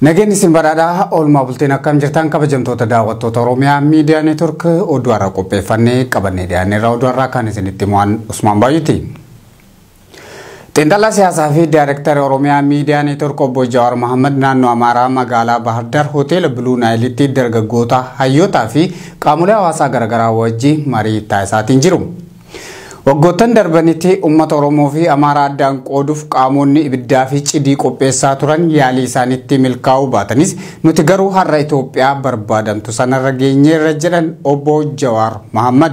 Nageen isin badhaadhaa oolmaa bultiin akkam jirtan kabajamtoota daawwattoota Oromiyaa Miidiyaa Neetwork oduu har'a qopheeffannee qabannee dhiyaanneerra oduu har'aa kan isinitti himuun Usmaan Baay'uuti. Xiinxalaa siyaasaa fi Daayireektarii Oromiyaa Miidiyaa Neetwork obbo Jawaar Mohaammed naannoo Amaaraa magaalaa Bahar Dar Hoteela Bluu Naayilitti dargaggoota hayyootaa fi qaamolee hawaasaa garaagaraa wajjin marii taasisaatiin jiru. Waggoottan darbanitti uummata Oromoo fi Amaaraa addaan qooduuf qaamonni ibiddaa fi cidii qopheessaa turan yaalii isaaniitti milkaa'uu baatanis nuti garuu har'a Itoophiyaa barbaadamtu sanarra geenyeerra jedhan obbo Jawaar Mohaammed.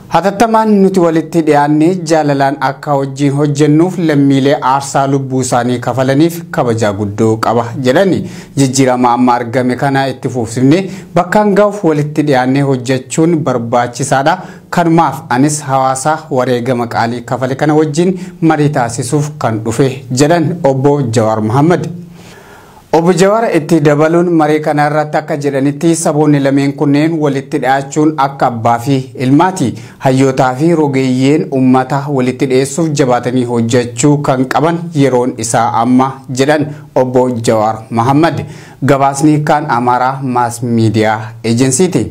Hatattamaan nuti walitti dhiyaannee jaalalaan akka wajjin hojjennuuf lammiilee aarsaa lubbuu isaanii kafalaniif kabajaa guddoo qaba jedhani jijjiirama amma argame kana itti fufsiifnee bakkaan ga'uuf walitti dhiyaannee hojjechuun barbaachisaadha. Kanumaaf anis hawaasa wareegama qaalii kafale kana wajjin marii taasisuuf kan dhufe jedhan obbo Jawaar Mohaammed. Obbo Jawaar itti dabaluun marii kana irratti akka jedhanitti saboonni lameen kunneen walitti dhiyaachuun akka abbaa fi ilmaati. Hayyootaa fi rogeeyyeen uummata walitti dhiyeessuuf jabaatanii hojjechuu kan qaban yeroon isaa amma jedhan obbo Jawaar Mohaammed. Gabaasni kan Amaaraa Maas Miidiyaa Ejensiiti.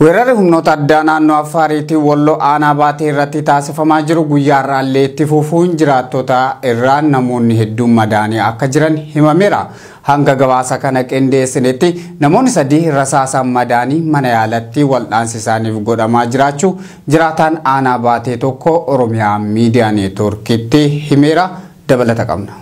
Weerarri humnoota addaa naannoo Affaariitti Walloo aanaa baatee irratti taasifamaa jiru guyyaa irraallee itti fufuun jiraattota irraa namoonni hedduun madaanii akka jiran himameera. Hanga gabaasa kana qindeessinetti namoonni 3 rasaasaan madaanii mana yaalatti wal'aansi isaaniif godhamaa jiraachuu jiraataan aanaa baatee tokko Oromiyaa Miidiyaa Neetworkitti himeera. Dabalata qabna.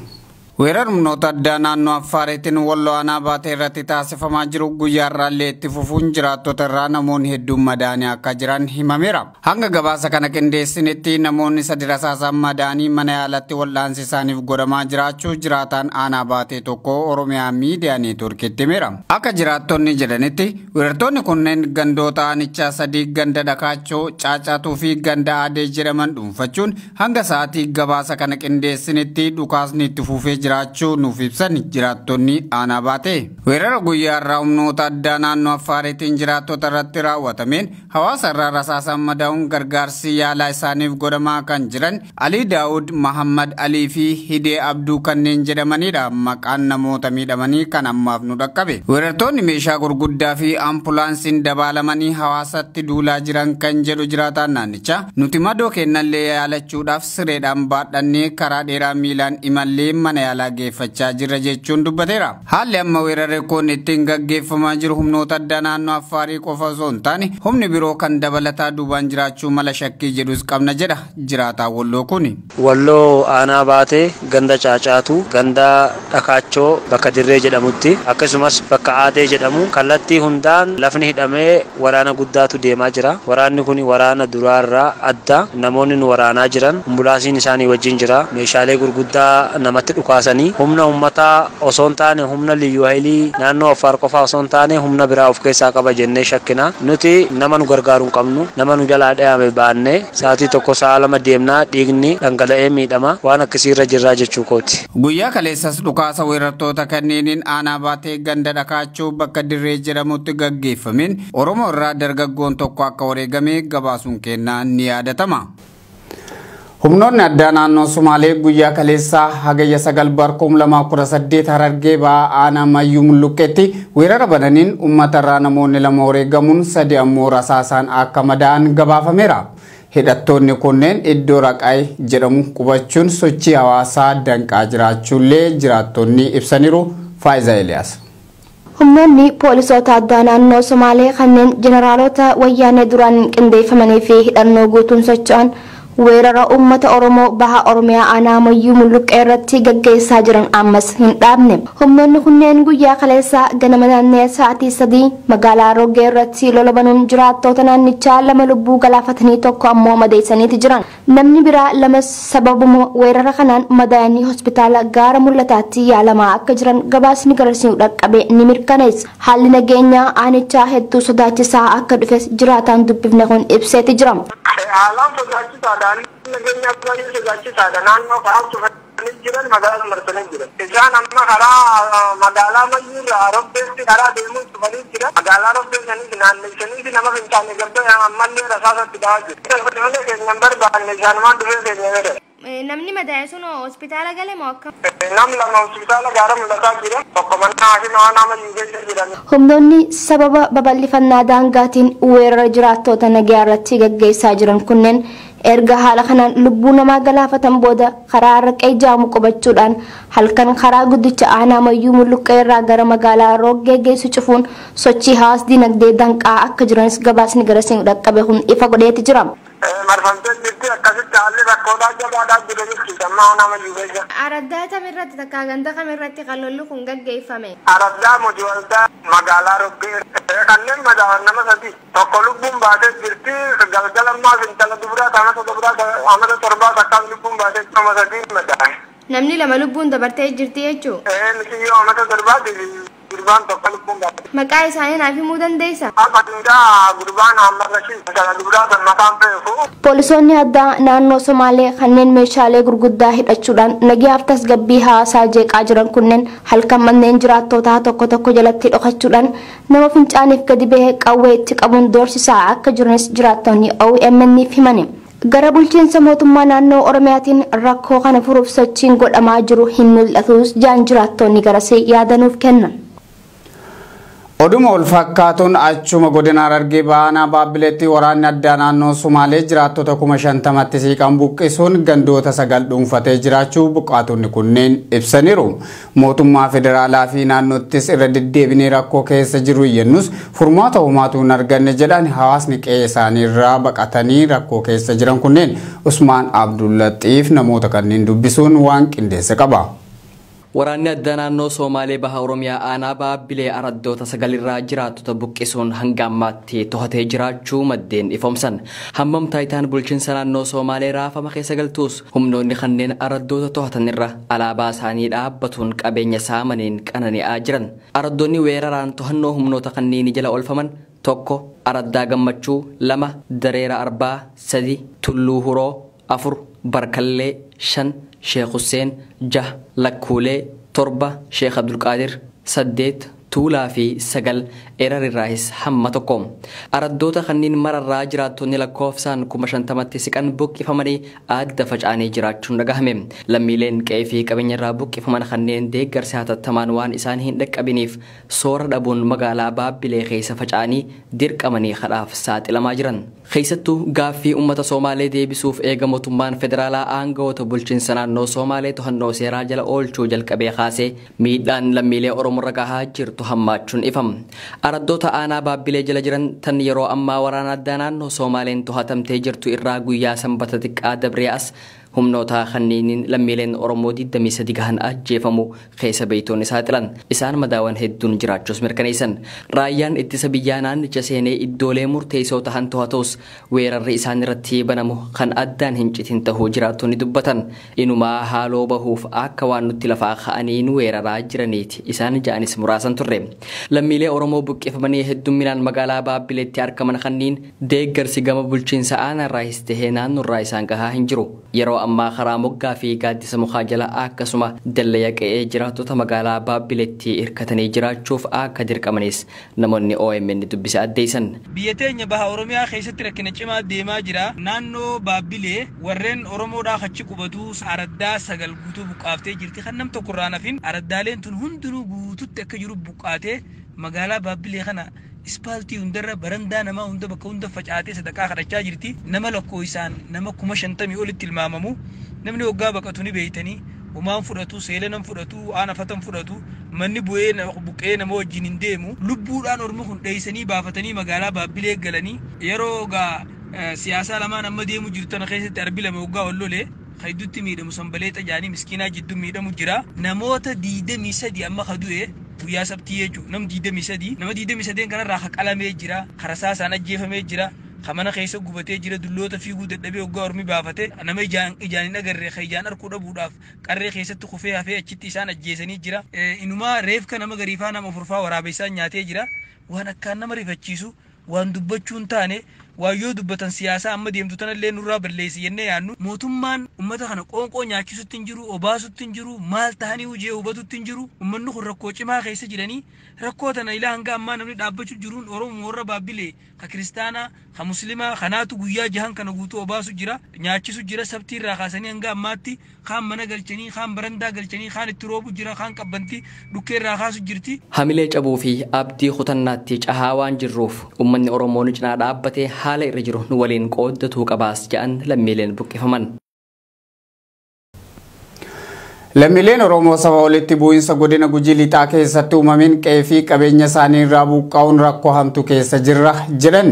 Weerarri humnoota addaa naannoo Affaariitti Walloo aanaa baatee irratti taasifamaa jiru guyyaa irraallee itti fufuun jiraattota irraa namoonni hedduun madaanii akka jiran himameera. Hanga gabaasa kana qindeessinetti namoonni 3 rasaasaan madaanii mana yaalatti wal'aansi isaaniif godhamaa jiraachuu jiraataan aanaa baatee tokko Oromiyaa Miidiyaa Neetworkitti himeera. Akka jiraattonni jedhanitti weerartoonni kunneen gandoota aanichaa 3 ganda Dhakaachoo, Caacaatuu fi ganda Aadee jedhaman dhuunfachuun hanga sa'aatii gabaasa kana qindeessinetti dhukaasni itti fufee jiraachuu nuuf ibsan jiraattonni aanaa baatee. Weerara guyyaa irraa humnoota addaa naannoo Affaariitiin jiraattota irratti raawwatameen hawaasa irraa rasaasaan madaa'uun gargaarsi yaalaa isaaniif godhamaa kan jiran Alii Daawud, Mahammad Alii fi Hidee Abduu kanneen jedhamanidha. Maqaan namoota miidhamanii kan ammaaf nu dhaqqabe. Weerartoonni meeshaa gurguddaa fi ambulaansiin dabaalamanii hawaasatti duulaa jiran kan jedhu jiraataan naannichaa nuti madoo kennallee yaalachuudhaaf sireedhaan baadhannee karaa dheeraa miilaan imallee mana yaalaa geeffachaa jirra jechuun dubbateera. Haalli amma weerarri kun ittiin gaggeeffamaa jiru humnoota addaa naannoo Affaarii qofa osoo hin taane humni biroo kan dabalataa duubaan jiraachuu mala shakkii jedhus qabna jedha jiraataa Walloo kuni. Walloo aanaa baatee ganda Caacaatuu, ganda Dhakaachoo bakka Dirree jedhamutti akkasumas bakka Aadee jedhamu kallattii hundaan lafni hidhamee waraana guddaatu deemaa jira. Waraanni kun waraana duraarraa adda. Namoonni nu waraanaa jiran ambulaansiin isaanii wajjin jira. Meeshaalee gurguddaa namatti dhukaasanii humna ummataa osoo hin taane humna liyyuu haayilii naannoo Affaar qofaa osoo hin taane humna biraa of keessaa qaba jennee shakkina. Nuti nama nu gargaaruu hin qabnu, nama nu jalaa dhayame baannee sa'aatii tokko sa'a 2 deemnaa dhiigni dhangala'ee miidhama waan akkasiirra jirraa jechuu kooti. Guyyaa kaleessas dhukaasa weerartoota kanneeniin aanaa baatee ganda Dhakaachoo bakka Dirree jedhamutti gaggeeffameen Oromoo irraa dargaggoon tokko akka wareegame gabaasuun kennaa ni yaadatama. Humnoonni addaa naannoo Sumaalee guyyaa kaleessaa hagayya 9 barkum 2018 Harargee ba'aa aanaa Mayyuu Mulluqqeetti weerara bananiin uummata irraa namoonni 2 wareegamuun 3 ammoo rasaasaan akka madaa'an gabaafameera. Hidhattoonni kunneen iddoo Raqaay jedhamu qubachuun sochii hawaasaa danqaa jiraachuullee jiraattonni ibsaniiru. Faayiza Eliyaas. Humnoonni poolisoota addaa naannoo Sumaalee kanneen jeneraalota wayyaanee duraan qindeeffamanii fi hidhannoo guutuun socho'an weerara uummata Oromoo baha Oromiyaa aanaa Mayyuu Mulluqqee irratti gaggeessaa jiran ammas hin dhaabne. Humnoonni kunneen guyyaa kaleessaa ganama naannoo sa'aatii 3 magaalaa Roggee irratti lola banuun jiraattota naannichaa 2 lubbuu galaafatanii tokko ammoo madeessaniiti jiran. Namni biraa 2 sababuma weerara kanaan madaa'anii hospitaala Gaara Mul'ataatti yaalamaa akka jiran gabaasni garasiin dhaqqabe ni mirkaneessa. Haalli nageenyaa aanichaa hedduu sodaachisaa akka dhufes jiraataan dubbifne kun ibseeti jira. Nagenya baay'ee sodaachisaadha. Naannoo karaa cufanii jiran magaalaa marsanii jiran. Isaan amma karaa magaalaa Mayyuu irraa Robbeetti karaa deemuu cufanii jiran. Magaalaa Robbee sanis naanneessanii nama fincaanii gabbee ammallee rasaasatti dhahaa jiru. Malee keenyan barbaanne isaanumaan dhufee keenya jedhan. namni madaa'e sun hospitaala gale moo akkam? Nam lama hospitaala gaara mul'ataa jira. Tokko mannaa fi nama yuugeessa jiran. Humnoonni sababa babal'ifannaa daangaatiin weerara jiraattota nagaa irratti gaggeessaa jiran kunneen erga haala kanaan lubbuu namaa galaafatan booda karaa Arraqee jaamu qubachuudhaan halkan karaa guddicha aanaa Mayyuu Mulluqqee irraa gara magaalaa Roggee geessu cufuun sochii hawaas dinagdee danqaa akka jiranis gabaasni garasiin dhaqqabe kun ifa godheeti jira. Marfamtee jirti akkasitti haalli rakkoodhaa jabaadhaa jira jechuudha amma aanaa Mayyuu keessa. Araddaa tamirratti takkaa ganda kamirratti qalolli kun gaggeeffame. Araddaa Mojiwaldaa magaalaa Roggee kanneen madaa'an nama sadi tokko lubbuun baatee jirti galgalammaa intala dubiraa amata torbaa takkaan lubbuun baatee nama sadi madaa'e. Namni lama lubbuun dabartee jirti jechuu? Misiyyoo amata torbaati gurbaan tokko lubbuun baatee. Maqaa isaanii naaf himuu dandeessaa? Abbatindaa gurbaan Ammarrashii intala dubiraa san maqaan beeku. Poolisoonni addaa naannoo Somaalee kanneen meeshaalee gurguddaa hidhachuudhaan nagaaf tasgabbii hawaasaa jeeqaa jiran kunneen halkan manneen jiraattootaa tokko jalatti dhokachuudhaan nama fincaaniif gadi bahee qawwee itti qabuun doorsisaa akka jiranis jiraattonni OMN'f himani. Gara bulchiinsa mootummaa naannoo Oromiyaatiin rakkoo kana furuuf sochiin godhamaa jiru hin mul'atus jaan jiraattonni garasii yaadanuuf kennan. Oduma ol fakkaatuun achuma godina Harargee Bahaa Baabbileetti waraanni addaa naannoo Sumaalee jiraattota 50,000tti siiqan buqqisuun gandoota 9 dhuunfatee jiraachuu buqqaatonni kunneen ibsaniiru. Mootummaa federaalaa fi naannoottis irra deddeebinee rakkoo keessa jiru yennus furmaata uumaatu hin arganne jedhan hawaasni qe'ee isaanii irraa baqatanii rakkoo keessa jiran kunneen Usmaan Abdullaxiif namoota kanneen dubbisuun waan qindeesse qaba. Waraanni addaa naannoo Somaalee Bahaa Oromiyaa aanaa Baabbilee araddoota 9 irraa jiraattota buqqisuun hanga ammaatti to'atee jiraachuu maddeen ifoomsan. Hammam taayitaan bulchiinsa naannoo Somaalee raafama keessa galtuus humnoonni kanneen araddoota to'atan irra alaabaa isaanii dhaabbatuun qabeenya saamaniin qanani'aa jiran. Araddoonni weeraraan to'annoo humnoota kanneen jala oolfaman tokko Araddaa Gammachuu, 2 Dareera Arbaa, 3 Tulluu Huroo, 4 Barkallee, 5 Sheekh Hussein, 6 Lakkuulee, 7 Sheekh Abdulqaadir, 8 Tuulaa fi 9 Erarirraahis hamma tokko. Araddoota kanneen mararraa jiraattonni lakkoofsaan 50,000tti siqan buqqifamanii adda faca'anii jiraachuun dhagahame. Lammiileen qe'ee fi qabeenya irraa buqqifaman kanneen deeggarsi hatattamaan waan isaan hin dhaqqabiniif soora dhabuun magaalaa Baabbilee keessa faca'anii dirqamanii kadhaaf saaxilamaa jiran. Keessattuu gaaffii uummata Somaalee deebisuuf eega mootummaan federaalaa aangawoota bulchiinsa naannoo Somaalee to'annoo seeraa jala oolchuu jalqabee kaasee miidhaan lammiilee Oromoo irra gahaa jirtu hammaachuun ifam. Araddoota aanaa Baabbilee jala jiran tan yeroo ammaa waraana addaa naannoo Somaaleen to'atamtee jirtu irraa guyyaa sanbata xiqqaa dabree as humnoota kanneen lammiileen Oromoo 23 gahan ajjeefamu keessa beeytoonni saaxilan. Isaan madaawan hedduun jiraachuus mirkaneessan. Raayyaan ittisa biyyaa naannicha seenee iddoolee murteessoo tahan to'atus weerarri isaan irratti banamu kan addaan hin citin tahuu jiraattonni dubbatan. Inumaa haaloo bahuuf akka waan nutti lafaa ka'aniin weeraraa jiraniiti isaan ja'anis muraasan turre. Lammiilee Oromoo buqqifamanii heddumminaan magaalaa Baabbileetti argaman kanneen deeggarsi gama bulchiinsa aanaarraas tahee naannoorraa isaan gahaa hin jiru. Yeroo ammaa karaa moggaa fi gaaddisa mukaa jala akkasuma dallaya qe'ee jiraattota magaalaa Baabbileetti hirkatanii jiraachuuf akka dirqamanis namoonni OMN dubbisa addeessan. Biyya teenya baha Oromiyaa keessatti rakkina cimaa deemaa jira. Naannoo Baabbilee warreen Oromoodhaa achi qubatu araddaa 9 guutuu buqqaaftee jirti. Kan nam tokko irraa nafin araddaaleen tun hundinuu guututti akka jiru buqqaatee magaalaa Baabbilee kana ispaaltii hundarra barandaa nama hunda bakka hunda facaatee sadaqaa kadhachaa jirti. Nama lakkoofsaan nama 50,000 olitti ilmaamamu. Namni waggaa baqatu ni beeytanii umaan fudhatu, seelanam fudhatu, aanafatan fudhatu, manni buqqee nama wajjin hin deemu. Lubbuudhaan Oromoo kun dheeysanii baafatanii magaalaa Baabbilee galanii yeroo gaa siyaasaa lamaan amma deemu jirtan keessatti arbilame waggaa wallolee haydutti miidhamu sanbalee xajaanii miskiinaa jidduu miidhamu jira. Namoota 23 amma kadu'e guyyaa sabtii jechuudha. Nam 23 nama 23 kanarraa haqalamee jira. Karasaa isaan ajjeefamee jira. Kamana keessa gubatee jira. Dulloota fiiguu dadhabee waggaa Ormi baafate nama ijaan hin agarree ijaan arkuu dhabuudhaaf qarree keessatti kufee hafee achitti isaan ajjeesanii jira. Inumaa reefka nama gariifaa nama furfaa waraabessaan nyaatee jira. Waan akkaan nama rifachiisu waan dubbachuun taane waayoo dubbatan siyaasaa amma deemtu tanallee nurraa balleessi jennee yaannu mootummaan ummata kana qoonqoo nyaachisutti hin jiru obaasutti hin jiru maal tahanii hojii hubatutti hin jiru ummanni kun rakkoo cimaa keessa jiranii rakkoo tana ilaa hanga ammaa namni dhaabbachuu jiruun oromoo warra baabbilee ka kiristaanaa ka muslimaa kanaatu guyyaa jahan kana guutuu obaasu jira nyaachisu jira sabtii irraa kaasanii hanga ammaatti kaan mana galchanii kaan barandaa galchanii kaan itti roobu jira kaan qabbantii dhukkee irraa kaasu jirti. Hamilee cabuu fi abdii kutannaatti cahaa waan jirruuf ummanni Oromoo nu cinaa dhaabbatee haala irra jiru nu waliin qooddatuu qabaas jedhan lammiileen buqqifaman. Lammiileen Oromoo saba walitti bu'insa godina Gujii lixaa keessatti uumameen qe'ee fi qabeenya isaanii irraa buqqaa'uun rakkoo hamtuu keessa jirra jedhan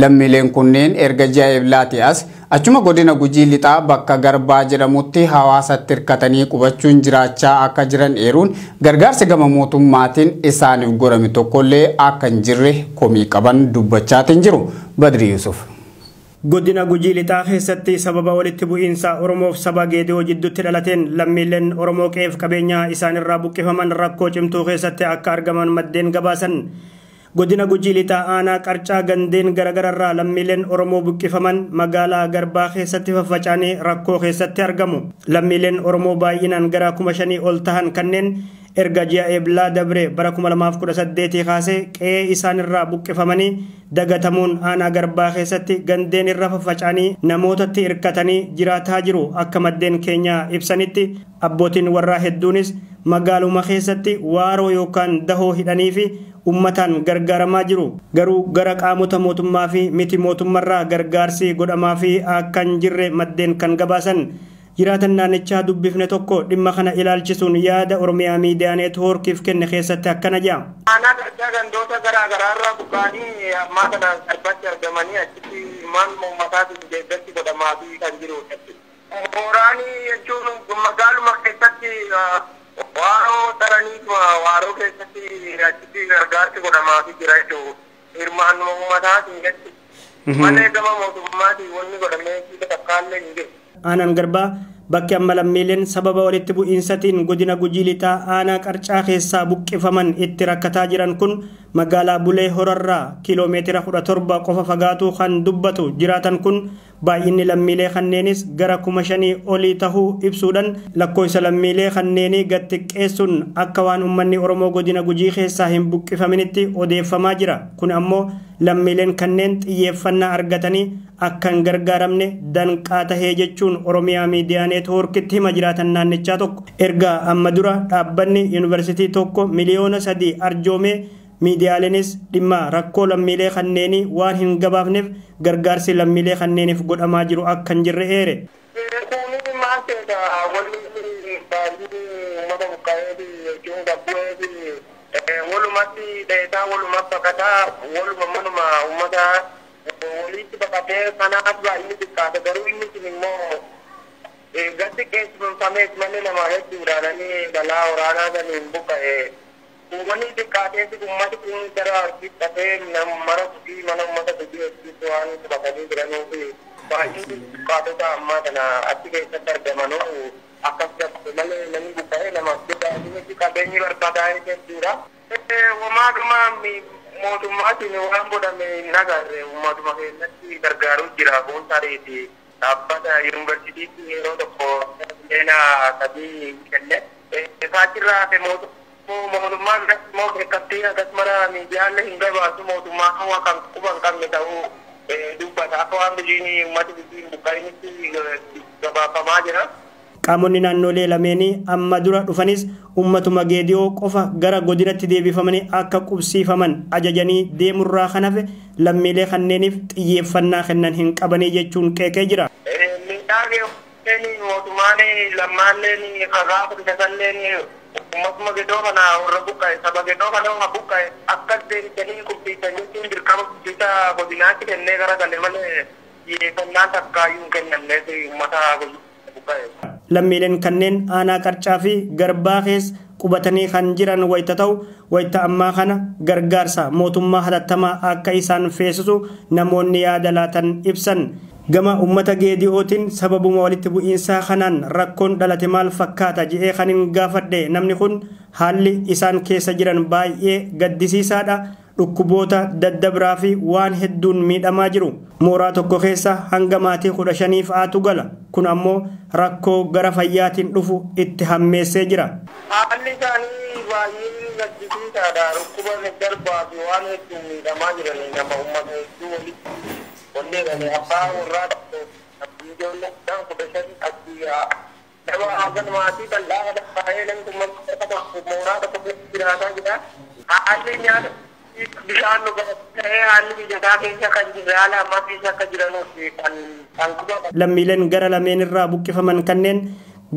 lammiileen kunneen erga ji'a eeblaati as achuma godina Gujii lixaa bakka Garbaa jedhamutti hawaasatti hirkatanii qubachuun jiraachaa akka jiran eeruun gargaarsi gama mootummaatiin isaaniif godhame tokkollee akka hin jirre komii qaban dubbachaatiin jiru. Badri Yusuf. Godina Gujii lixaa keessatti sababa walitti bu'iinsa Oromoof saba Geediyoo jidduutti dhalateen lammiileen Oromoo qe'ee fi qabeenya isaanirraa buqqifaman rakkoo cimtuu keessatti akka argaman maddeen gabaasan. Godina Gujii lixaa aanaa qarcaa gandeen garagararraa lammiileen Oromoo buqqifaman magaalaa Garbaa keessatti faffaca'anii rakkoo keessatti argamu. Lammiileen Oromoo baay'inaan gara 5,000 ol tahan kanneen erga ji'a eeblaa dabre bara 2018 kaasee qe'ee isaanirraa buqqifamanii dagatamuun aanaa Garbaa keessatti gandeen irra faffaca'anii namootatti hirkatanii jiraataa jiru akka maddeen keenya ibsanitti abbootiin warraa hedduunis magaaluma keessatti waaroo yookaan dahoo hidhanii fi ummataan gargaaramaa jiru. Garuu gara qaamota mootummaa fi miti mootummarraa gargaarsi godhamaa fi akka hin jirre maddeen kan gabaasan. Jiraatan naannichaa dubbifne tokko dhimma kana ilaalchisuun yaada Oromiyaa Miidiyaa Neetwoorkiif kenne keessatti akkana jedha. Aanaa qarcaa gandoota garaa irraa buqqa'anii ammaa kana Garbatti argamanii achitti maan uummataatiin deeggarsi godhamaa fi kan jiru. Mooraanii jechuun magaaluma keessatti waaroo taranii waaroo keessatti achitti gargaarsi godhamaa fi jira jechuudha. Hirmaan uummataatiin jechuudha. Malee gama mootummaatiin wanni godhamee fi takkaallee hin jiru. Aanaan Garbaa bakki amma lammiileen sababa walitti bu'iinsatiin godina Gujii lixaa aanaa qarcaa keessaa buqqifaman itti rakkataa jiran kun magaalaa Bulee Horarraa kiiloomeetira 17 qofa fagaatu kan dubbatu jiraatan kun baay'inni lammiilee kanneenis gara 5,000 olii tahuu ibsuudhaan lakkoofsa lammiilee kanneenii gad xiqqeessuun akka waan uummanni Oromoo godina Gujii keessaa hin buqqifaminitti odeeffamaa jira. Kun ammoo lammiileen kanneen xiyyeeffannaa argatanii akka hin gargaaramne danqaa tahee jechuun Oromiyaa Miidiyaa Neetwoorkitti hima jiraatan naannichaa tokko. Erga amma dura dhaabbanni yuunivarsiitii tokko miliyoona 3 arjoomee miidiyaaleenis dhimma rakkoo lammiilee kanneenii waan hin gabaafneef gargaarsi lammiilee kanneeniif godhamaa jiru akka hin jirre eere. Walumatti dheedaa walumatti baqataa waluma manuma uummataa walitti baqatee kanaaf baay'inni xiqqaate garuu inni kun immoo gatti keessumfamees malee nama hedduu dhaananii balaa waraanaa saniin buqqa'e uummanni xiqqaatees uummati kun gara xiqqatee mara tuqii mana uummata tuqii hedduu waan baqatanii jiranuuf baay'inni xiqqaatota ammaa kana achi keessatti argamanuu akkas dabse malee namni buqqa'e nama guddaa qabeenyi barbaadaa jechuudha. Waamaadhuma mootummaatiin waan godhame hin agarre uummatuma keessatti gargaaruu jira kun tareeti dhaabbata yuunivarsiitiitti yeroo tokko seenaa sadii kenne isaachirraa hafe mootummaa biratti immoo beekamtii akkasumara miidiyaalee hin gabaasu mootummaa hawaa kan quba hin qabne ta'uu dubbata akka waan biyyiin uummati biyyiin buqqa'initti gabaafamaa jira. Qaamonni naannolee lameenii amma dura dhufanis ummatuma Geediyoo qofa gara godinatti deebifamanii akka qubsiifaman ajajanii deemurraa kan hafe lammiilee kanneeniif xiyyeeffannaa kennan hin qabanii jechuun qeeqee jira. Miidhaan mootummaan lammaalleen karaa fudhatalleen ummatuma Geediyoo kana warra buqqa'e saba Geediyoo kana warra buqqa'e akkas deebisanii qubsiisan jechuun dirqama qubsiisa godinaatti kennee gara galee malee xiyyeeffannaan takkaayyuu hin kennamneef uummata buqqa'e. Lammiileen kanneen aanaa qarcaa fi Garbaa keessa qubatanii kan jiran wayita ta'u wayita ammaa kana gargaarsa mootummaa hatattamaa akka isaan feesisu namoonni yaada laatan ibsan. Gama uummata Geediyootiin sababuma walitti bu'iinsaa kanaan rakkoon dhalate maal fakkaata jedhee kan hin gaafadhe namni kun haalli isaan keessa jiran baay'ee gaddisiisaadha. dhukkuboota daddabraa fi waan hedduun miidhamaa jiru. Mooraa tokko keessa hanga maatii 15 fa'aatu gala. Kun ammoo rakkoo gara fayyaatiin dhufu itti hammeessee jira. Haalli isaanii baay'ee gaddisiisaadha. Dhukkuba daddarbaa fi waan hedduun miidhamaa jiranii nama uummata hedduu walitti onnee galee abbaa warraa ijoollee dhaan 15 akkiyaa nama hagan maatii bal'aa baay'ee namni mooraa tokko keessa jiraataa jira. Haalli nyaata bishaan dhugaatee haalli mijataa keessa kan jirre haala ammaa keessa akka jiranuuf kan kubata. Lammiileen gara lameen irraa buqqifaman kanneen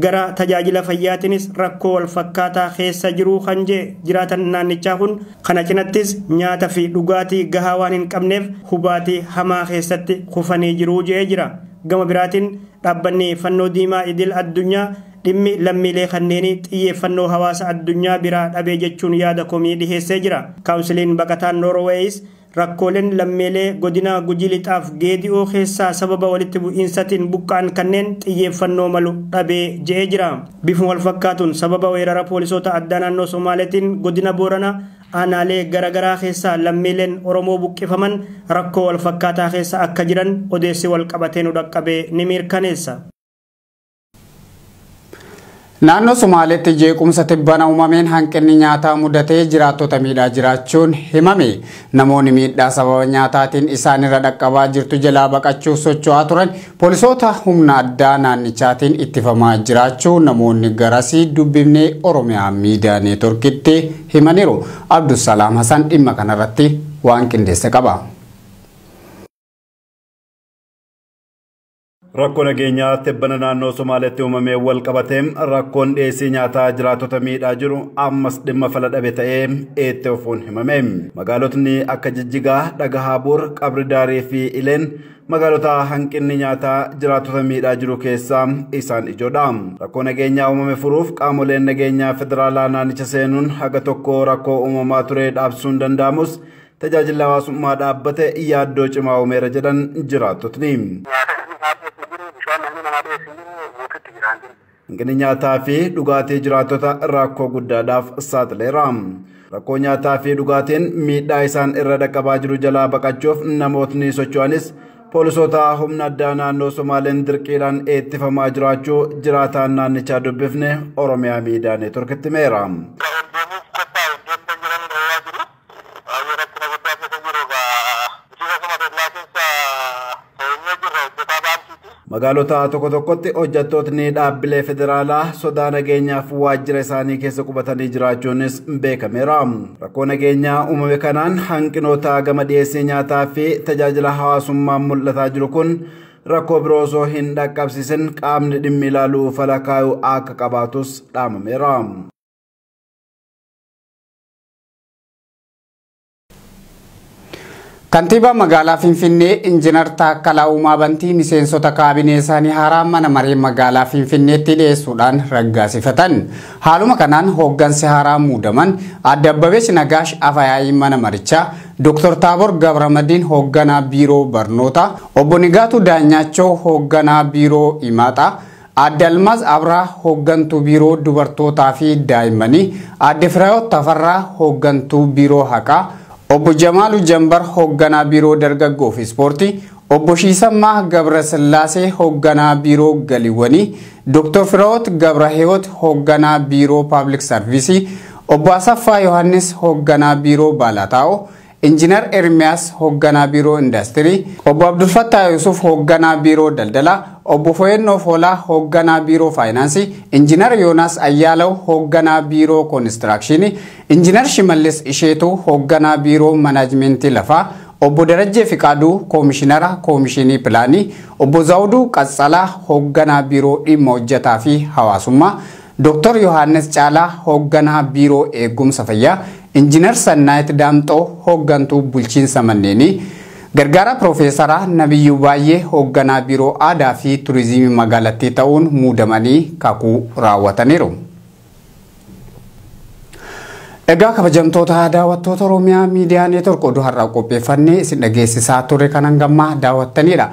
gara tajaajila fayyaatiinis rakkoo wal fakkaataa keessa jiru kan jiraatan naannichaa kun kana cinattis nyaata fi dhugaatii gahaa waan hin qabneef hubaatii hamaa keessatti kufanii jiru jedhee jira. Gama biraatiin dhaabbanni Fannoo Diimaa Idil Addunyaa dhimmi lammiilee kanneenii xiyyeeffannoo hawaasa addunyaa biraa dhabee jechuun yaada komii dhiheessee jira. Kaawunsiliin baqataa Noorweeyis rakkooleen lammiilee godina Gujii Lixaaf Geedi'oo keessaa sababa walitti bu'iinsatiin buqqa'an kanneen xiyyeeffannoo malu dhabee jedhee jira. Bifuma wal fakkaatuun sababa weerara poolisoota addaa naannoo Somaaleetiin godina Booranaa aanaalee garaagaraa keessaa lammiileen Oromoo buqqifaman rakkoo wal fakkaataa keessa akka jiran odeessi wal qabatee nu dhaqqabee ni mirkaneessa. Naannoo Somaaleetti jeequmsa tibbana uumameen hanqinni nyaataa mudatee jiraattota miidhaa jiraachuun himame. Namoonni miidhaa sababa nyaataatiin isaanirra dhaqqabaa jirtu jalaa baqachuuf socho'aa turan poolisoota humna addaa naannichaatiin ittifamaa jiraachuu namoonni garasii dubbifnee Oromiyaa miidiyaa neetworkiitti himaniiru. Abdusalaam Hasan dhimma kanarratti waan qindeesse qaba. Rakkoon nageenyaa tibbana naannoo Somaaleetti uumamee wal qabateem rakkoon dhiyeessii nyaataa jiraattota miidhaa jiru ammas dhimma fala dhabe ta'ee itti fufuun himame. Magaalotni akka Jijjigaa, Dhagahaabur, Qabri Daarii fi Ileen magaalota hanqinni nyaataa jiraattota miidhaa jiru keessaa isaan ijoodha. Rakkoo nageenyaa uumame furuuf qaamoleen nageenyaa federaalaa naannicha seenuun haga tokko rakkoo uumamaa ture dhaabsuun danda'amus tajaajila hawaasummaa dhaabbate yaaddoo cimaa uumeera jedhan jiraattotni. Hanqinni nyaataa fi dhugaatii jiraattota rakkoo guddaadhaaf saaxileera. Rakkoo nyaataa fi dhugaatiin miidhaa isaan irra dhaqqabaa jiru jalaa baqachuuf namootni socho'anis poolisoota humna addaa naannoo Somaaleen dirqiidhaan eettifamaa jiraachuu jiraataan naannichaa dubbifne Oromiyaa miidiyaa neetworkiitti himeera. Magaalota tokko tokkotti hojjettootni dhaabbilee federaalaa sodaa nageenyaaf waajjira isaanii keessa qubatanii jiraachuunis beekameera. Rakkoo nageenyaa uumame kanaan hanqinoota gama dhiyeessii nyaataa fi tajaajila hawaasummaan mul'ataa jiru kun rakkoo biroo osoo hin dhaqqabsiisin qaamni dhimmi ilaaluu fala kaa'uu akka qabaatus dhaamameera. Kantiibaa magaalaa Finfinnee Injiinar Taakkalaa Uumaa Bantii miseensota kaabinee isaanii haaraa mana maree magaalaa Finfinneetti dhiyeessuudhaan raggaasifatan. Haaluma kanaan hooggansi haaraa muudaman Aadde Abbabeech Nagaash Afayaayii mana marichaa, Dr. Taabor Gabramadiin hoogganaa biiroo barnootaa, Obbo Nigaatu Daanyaachoo hoogganaa biiroo Imaaxaa, Aadde Almaaz Abraa hooggantuu biiroo dubartootaa fi daa'immanii, Aadde Firaayot Tafarraa hooggantuu biiroo haqaa, Obbo Jamaalu Jambar hoogganaa biiroo dargaggoo fi ispoortii, Obbo Shiisammaa Gabrasillaasee hoogganaa biiroo galiiwwanii, Dr. Firaayot Gabraheewot hoogganaa biiroo paablik sarviisii, Obbo Asaffaa Yohannis hoogganaa biiroo Baalaataa'oo, Injiinar Ermiyaas hoogganaa biiroo indaastirii, Obbo Abdulfattaa Yusuf hoogganaa biiroo daldalaa, Obbo Foyennoo Foolaa hoogganaa biiroo faayinaansii, Injiinar Yoonaas Ayyaalaw hoogganaa biiroo koonistirakshinii, Injiinar Shimallis Isheetuu hoogganaa biiroo manaajimentii lafaa, Obbo Darajjee Fiqaaduu koomishinara koomishinii pilaanii, Obbo Zawuduu Qaxxalaa hoogganaa biiroo dhimma hojjetaa fi hawaasummaa, Dr. Yohaannis Caalaa hoogganaa biiroo eegumsa fayyaa, Injiinar Sannaayit Daamxoo hooggantuu bulchiinsa manneenii, Gargaara Profeesaraa Nabiyyuu Baay'ee hoogganaa biiroo aadaa fi turizimii magaalattii ta'uun muudamanii kakuu raawwataniiru. Egaa kabajamtoota daawwattoota Oromiyaa miidiyaa neetwork oduu har'aa qopheeffannee isin dhageessisaa ture kan hangammaa daawwattanidha.